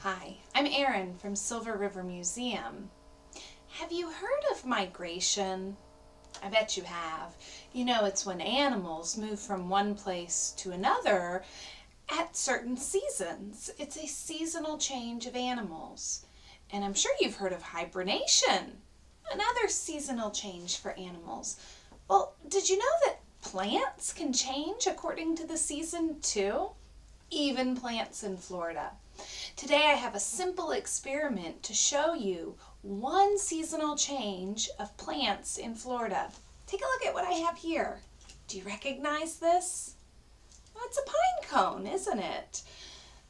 Hi, I'm Erin from Silver River Museum. Have you heard of migration? I bet you have. You know, it's when animals move from one place to another at certain seasons. It's a seasonal change of animals. And I'm sure you've heard of hibernation, another seasonal change for animals. Well, did you know that plants can change according to the season too? Even plants in Florida. Today I have a simple experiment to show you one seasonal change of plants in Florida. Take a look at what I have here. Do you recognize this? Well, it's a pine cone, isn't it?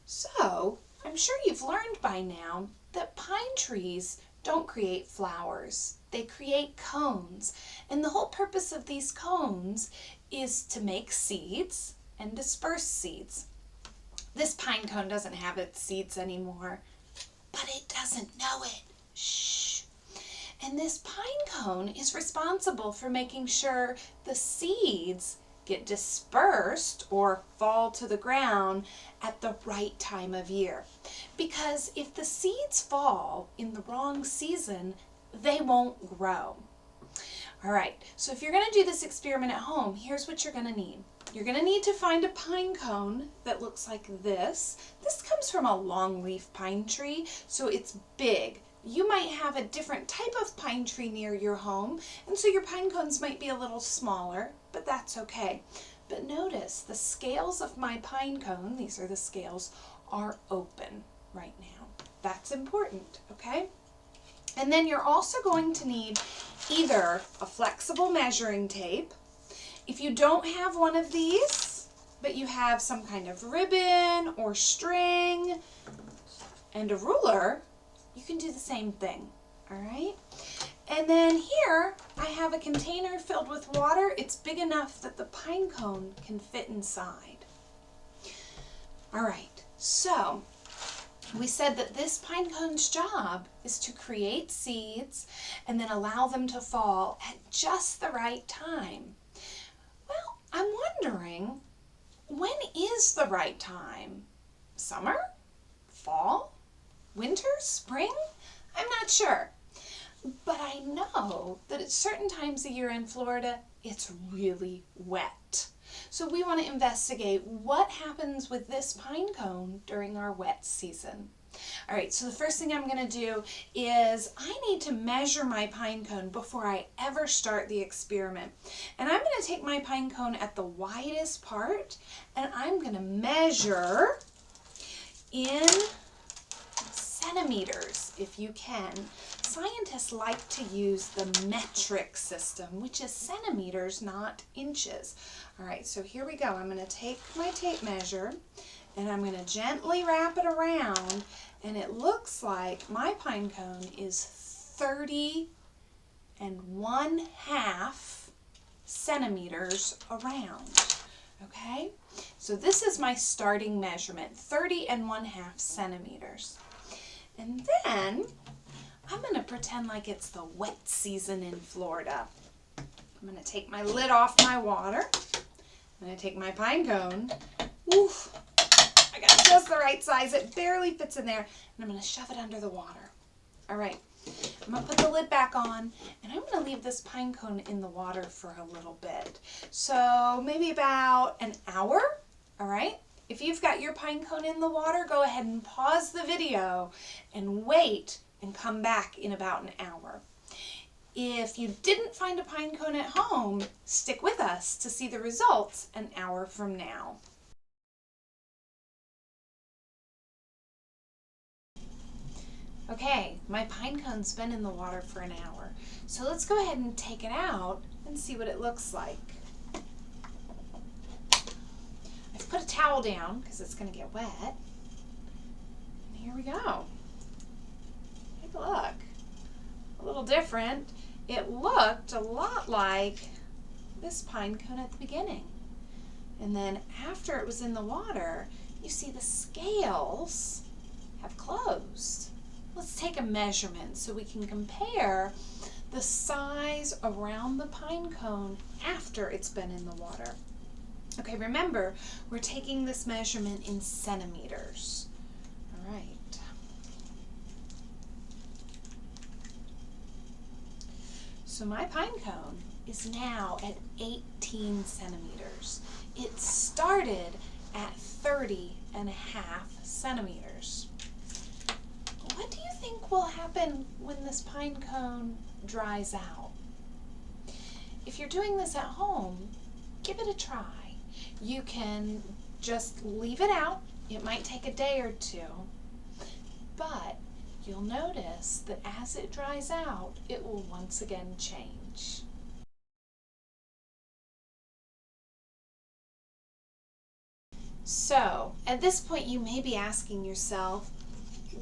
So, I'm sure you've learned by now that pine trees don't create flowers. They create cones. And the whole purpose of these cones is to make seeds and disperse seeds. This pine cone doesn't have its seeds anymore, but it doesn't know it. Shh. And this pine cone is responsible for making sure the seeds get dispersed or fall to the ground at the right time of year. Because if the seeds fall in the wrong season, they won't grow. All right, so if you're going to do this experiment at home, here's what you're going to need. You're going to need to find a pine cone that looks like this. This comes from a longleaf pine tree, so it's big. You might have a different type of pine tree near your home, and so your pine cones might be a little smaller, but that's okay. But notice the scales of my pine cone, these are the scales, are open right now. That's important, okay? And then you're also going to need either a flexible measuring tape. If you don't have one of these, but you have some kind of ribbon or string and a ruler, you can do the same thing, all right? And then here, I have a container filled with water. It's big enough that the pine cone can fit inside. All right, so we said that this pine cone's job is to create seeds and then allow them to fall at just the right time. Well, I'm wondering, when is the right time? Summer? Fall? Winter? Spring? I'm not sure. But I know that at certain times of year in Florida, it's really wet. So we want to investigate what happens with this pine cone during our wet season. All right, so the first thing I'm going to do is I need to measure my pine cone before I ever start the experiment. And I'm going to take my pine cone at the widest part and I'm going to measure in centimeters if you can. Scientists like to use the metric system, which is centimeters, not inches. All right, so here we go. I'm going to take my tape measure and I'm going to gently wrap it around, and it looks like my pine cone is 30 1/2 centimeters around. Okay, so this is my starting measurement, 30 1/2 centimeters. And then I'm going to pretend like it's the wet season in Florida. I'm going to take my lid off my water. I'm going to take my pine cone. Oof, I got just the right size. It barely fits in there. And I'm going to shove it under the water. All right, I'm going to put the lid back on, and I'm going to leave this pine cone in the water for a little bit. So maybe about an hour, all right? If you've got your pine cone in the water, go ahead and pause the video and wait and come back in about an hour. If you didn't find a pine cone at home, stick with us to see the results an hour from now. Okay, my pine cone's been in the water for an hour, so let's go ahead and take it out and see what it looks like. I've put a towel down because it's going to get wet. And here we go. Take a look. A little different. It looked a lot like this pine cone at the beginning. And then after it was in the water, you see the scales have closed. Let's take a measurement so we can compare the size around the pine cone after it's been in the water. Okay, remember, we're taking this measurement in centimeters. All right. So my pine cone is now at 18 centimeters. It started at 30.5 centimeters. What do you think will happen when this pine cone dries out? If you're doing this at home, give it a try. You can just leave it out. It might take a day or two, but you'll notice that as it dries out, it will once again change. So, at this point you may be asking yourself,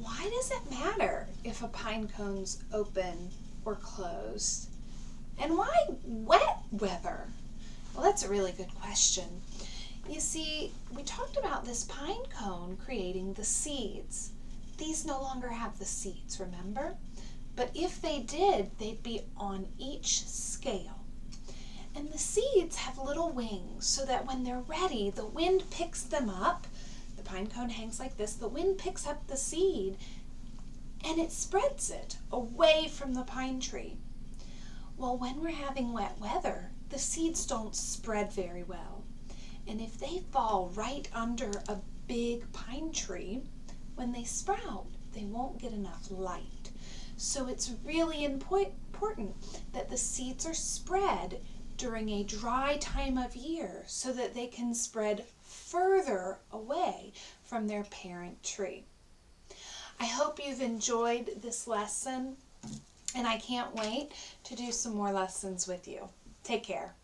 why does it matter if a pine cone's open or closed? And why wet weather? Well, that's a really good question. You see, we talked about this pine cone creating the seeds. These no longer have the seeds, remember? But if they did, they'd be on each scale. And the seeds have little wings so that when they're ready, the wind picks them up. The pine cone hangs like this. The wind picks up the seed and it spreads it away from the pine tree. Well, when we're having wet weather, the seeds don't spread very well. And if they fall right under a big pine tree, when they sprout, they won't get enough light. So it's really important that the seeds are spread during a dry time of year so that they can spread further away from their parent tree. I hope you've enjoyed this lesson, and I can't wait to do some more lessons with you. Take care.